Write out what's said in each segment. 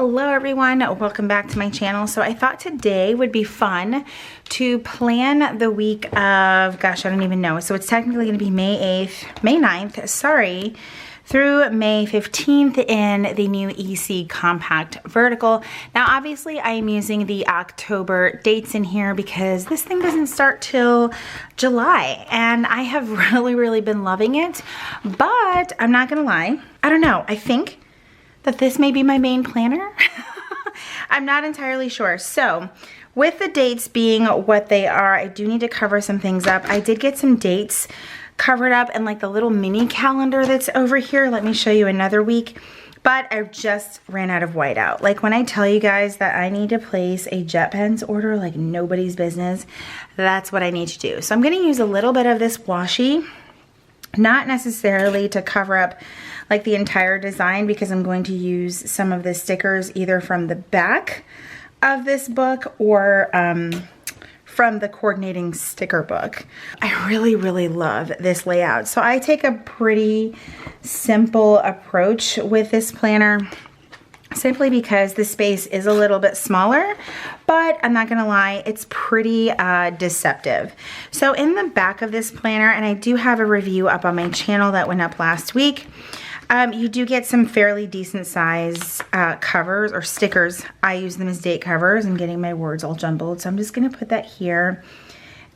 Hello everyone, welcome back to my channel. So I thought today would be fun to plan the week of, gosh, I don't even know. So it's technically going to be May 9th, sorry, through May 15th in the new EC Compact Vertical. Now obviously I am using the October dates in here because this thing doesn't start till July and I have really been loving it, but I'm not gonna lie, I don't know, I think that this may be my main planner. I'm not entirely sure. So with the dates being what they are, I do need to cover some things up. I did get some dates covered up and like the little mini calendar that's over here. Let me show you another week. But I just ran out of whiteout. Like when I tell you guys that I need to place a jet pens order like nobody's business, that's what I need to do. So I'm gonna use a little bit of this washi, not necessarily to cover up like the entire design because I'm going to use some of the stickers either from the back of this book or from the coordinating sticker book. I really love this layout. So I take a pretty simple approach with this planner simply because the space is a little bit smaller, but I'm not gonna lie, it's pretty deceptive. So in the back of this planner, and I do have a review up on my channel that went up last week, you do get some fairly decent size covers or stickers. I use them as date covers. I'm getting my words all jumbled, so I'm just gonna put that here.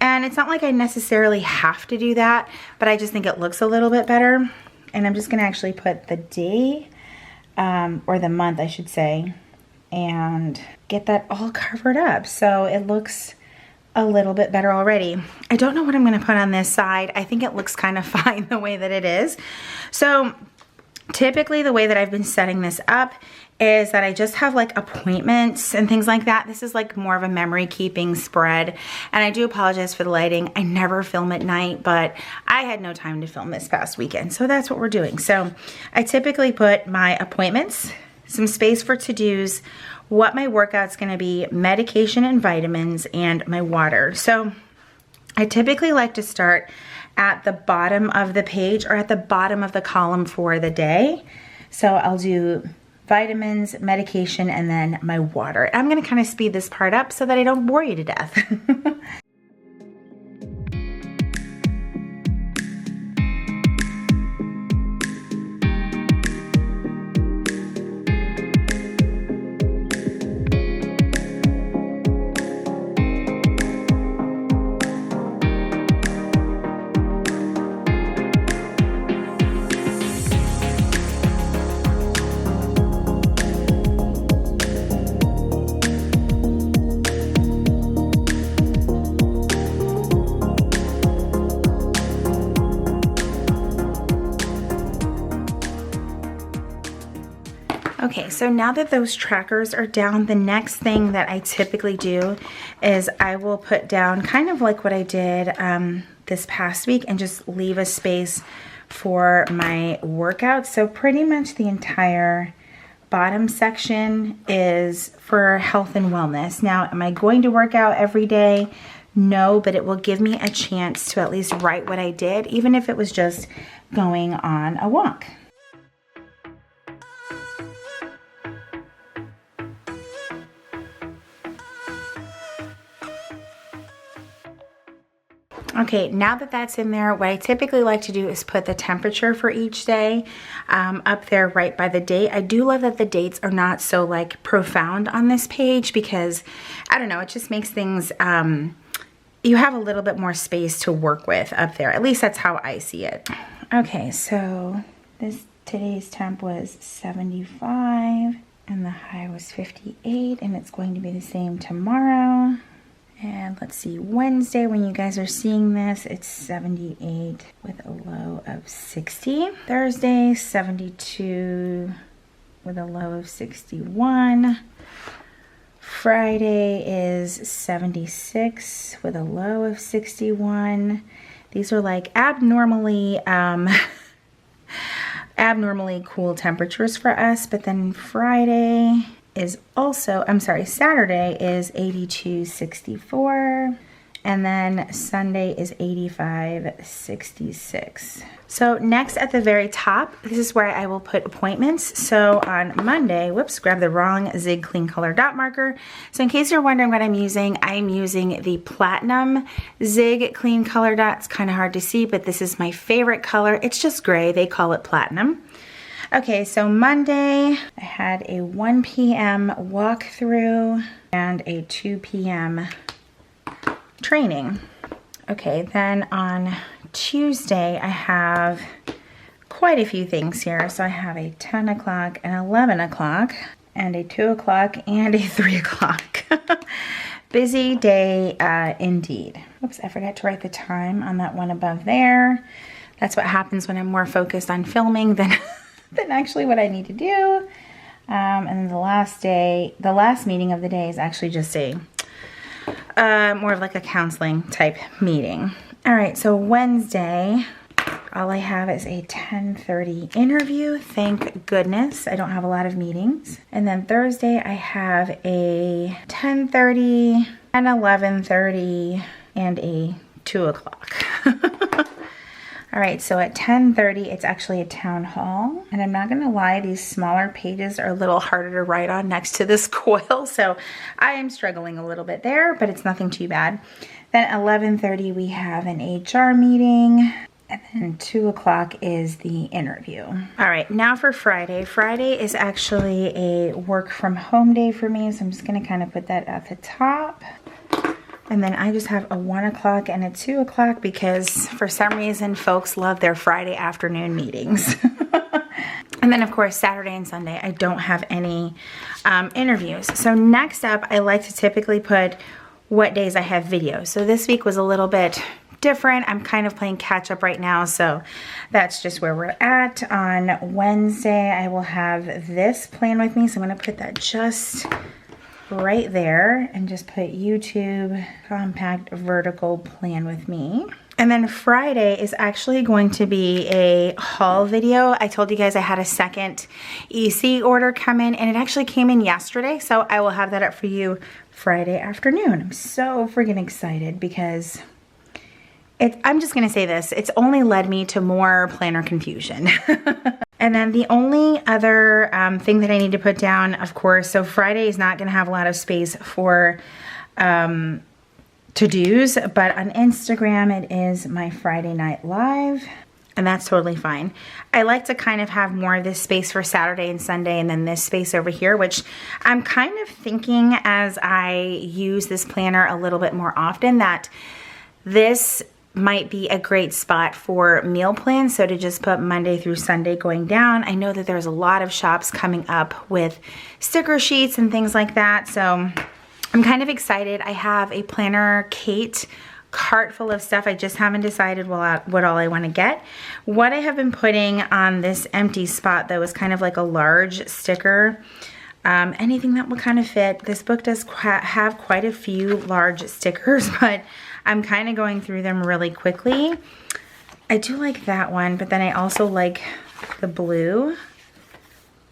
And it's not like I necessarily have to do that, but I just think it looks a little bit better. And I'm just gonna actually put the day, or the month I should say, and get that all covered up so it looks a little bit better already. I don't know what I'm gonna put on this side. I think it looks kind of fine the way that it is. So typically the way that I've been setting this up is that I just have like appointments and things like that. This is like more of a memory keeping spread. And I do apologize for the lighting. I never film at night, but I had no time to film this past weekend. So that's what we're doing. So I typically put my appointments, some space for to-dos, what my workout's gonna be, medication and vitamins, and my water. So I typically like to start at the bottom of the page or at the bottom of the column for the day. So I'll do vitamins, medication, and then my water. I'm gonna kind of speed this part up so that I don't bore you to death. Okay, so now that those trackers are down, the next thing that I typically do is I will put down kind of like what I did this past week and just leave a space for my workout. So pretty much the entire bottom section is for health and wellness. Now, am I going to work out every day? No, but it will give me a chance to at least write what I did, even if it was just going on a walk. Okay, now that that's in there, what I typically like to do is put the temperature for each day up there right by the date. I do love that the dates are not so like profound on this page because, I don't know, it just makes things, you have a little bit more space to work with up there. At least that's how I see it. Okay, so today's temp was 75 and the high was 58 and it's going to be the same tomorrow. And let's see, Wednesday, when you guys are seeing this, it's 78 with a low of 60. Thursday, 72 with a low of 61. Friday is 76 with a low of 61. These are like abnormally cool temperatures for us, but then Friday is also, Saturday is 82, 64, And then Sunday is 85.66. So next at the very top, this is where I will put appointments. So on Monday, whoops, grab the wrong Zig Clean Color dot marker. So in case you're wondering what I'm using the Platinum Zig Clean Color dot. It's kind of hard to see, but this is my favorite color. It's just gray. They call it Platinum. Okay, so Monday, I had a 1 p.m. walkthrough and a 2 p.m. training. Okay, then on Tuesday, I have quite a few things here. So I have a 10 o'clock, an 11 o'clock, and a 2 o'clock, and a 3 o'clock. Busy day indeed. Oops, I forgot to write the time on that one above there. That's what happens when I'm more focused on filming than, than actually what I need to do. And then the last meeting of the day is actually just a more of like a counseling type meeting. All right, so Wednesday, all I have is a 10:30 interview. Thank goodness I don't have a lot of meetings. And then Thursday, I have a 10:30, an 11:30, and a 2 o'clock. All right, so at 10:30, it's actually a town hall. And I'm not gonna lie, these smaller pages are a little harder to write on next to this coil. So I am struggling a little bit there, but it's nothing too bad. Then 11:30, we have an HR meeting. And then 2 o'clock is the interview. All right, now for Friday. Friday is actually a work from home day for me. So I'm just gonna kind of put that at the top. And then I just have a 1 o'clock and a 2 o'clock because for some reason folks love their Friday afternoon meetings. And then of course Saturday and Sunday I don't have any interviews. So next up I like to typically put what days I have videos. So this week was a little bit different. I'm kind of playing catch up right now, so that's just where we're at. On Wednesday I will have this plan with me, so I'm going to put that just right there and just put YouTube compact vertical plan with me. And then Friday is actually going to be a haul video. I told you guys I had a second EC order come in, and it actually came in yesterday, so I will have that up for you Friday afternoon. I'm so freaking excited because I'm just gonna say this, it's only led me to more planner confusion. And then the only other thing that I need to put down, of course, so Friday is not gonna have a lot of space for to-dos, but on Instagram it is my Friday night live, and that's totally fine. I like to kind of have more of this space for Saturday and Sunday, and then this space over here, which I'm kind of thinking as I use this planner a little bit more often that this might be a great spot for meal plans. So to just put Monday through Sunday going down. I know that there's a lot of shops coming up with sticker sheets and things like that. So I'm kind of excited. I have a Planner Kate cart full of stuff. I just haven't decided what all I want to get. What I have been putting on this empty spot though is kind of like a large sticker. Anything that will kind of fit. This book does have quite a few large stickers, but I'm kind of going through them really quickly. I do like that one, but then I also like the blue.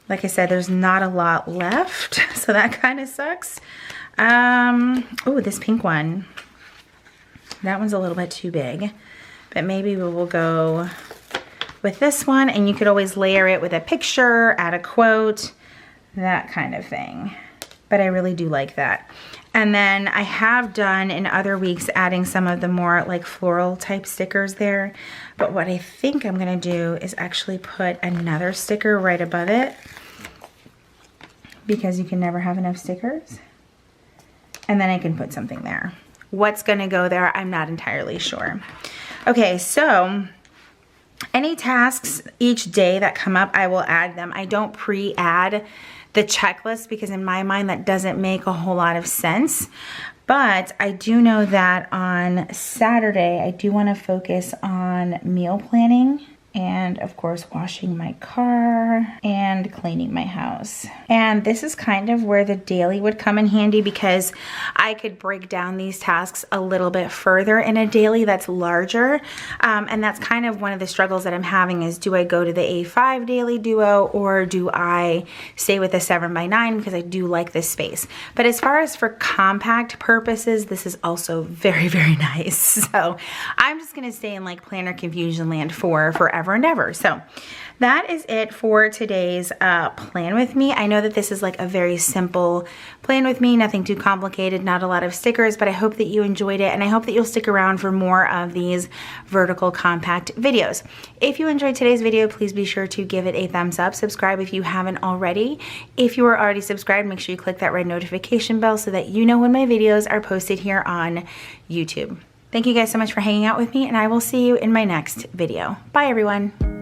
Like I said, there's not a lot left, so that kind of sucks. Oh, this pink one. That one's a little bit too big, but maybe we will go with this one, and you could always layer it with a picture, add a quote, that kind of thing. But I really do like that. And then I have done in other weeks adding some of the more like floral type stickers there. But what I think I'm gonna do is actually put another sticker right above it, because you can never have enough stickers. And then I can put something there. What's gonna go there, I'm not entirely sure. Okay, so any tasks each day that come up, I will add them. I don't pre-add the checklist because in my mind that doesn't make a whole lot of sense. But I do know that on Saturday, I do want to focus on meal planning and of course washing my car and cleaning my house. And this is kind of where the daily would come in handy, because I could break down these tasks a little bit further in a daily that's larger. And that's kind of one of the struggles that I'm having is, do I go to the A5 daily duo or do I stay with the 7x9, because I do like this space. But as far as for compact purposes, this is also very, very nice. So I'm just gonna stay in like planner confusion land for forever and ever. So that is it for today's plan with me. I know that this is like a very simple plan with me, nothing too complicated, not a lot of stickers, but I hope that you enjoyed it, and I hope that you'll stick around for more of these vertical compact videos. If you enjoyed today's video, please be sure to give it a thumbs up, subscribe if you haven't already. If you are already subscribed, make sure you click that red notification bell so that you know when my videos are posted here on YouTube. Thank you guys so much for hanging out with me, and I will see you in my next video. Bye everyone.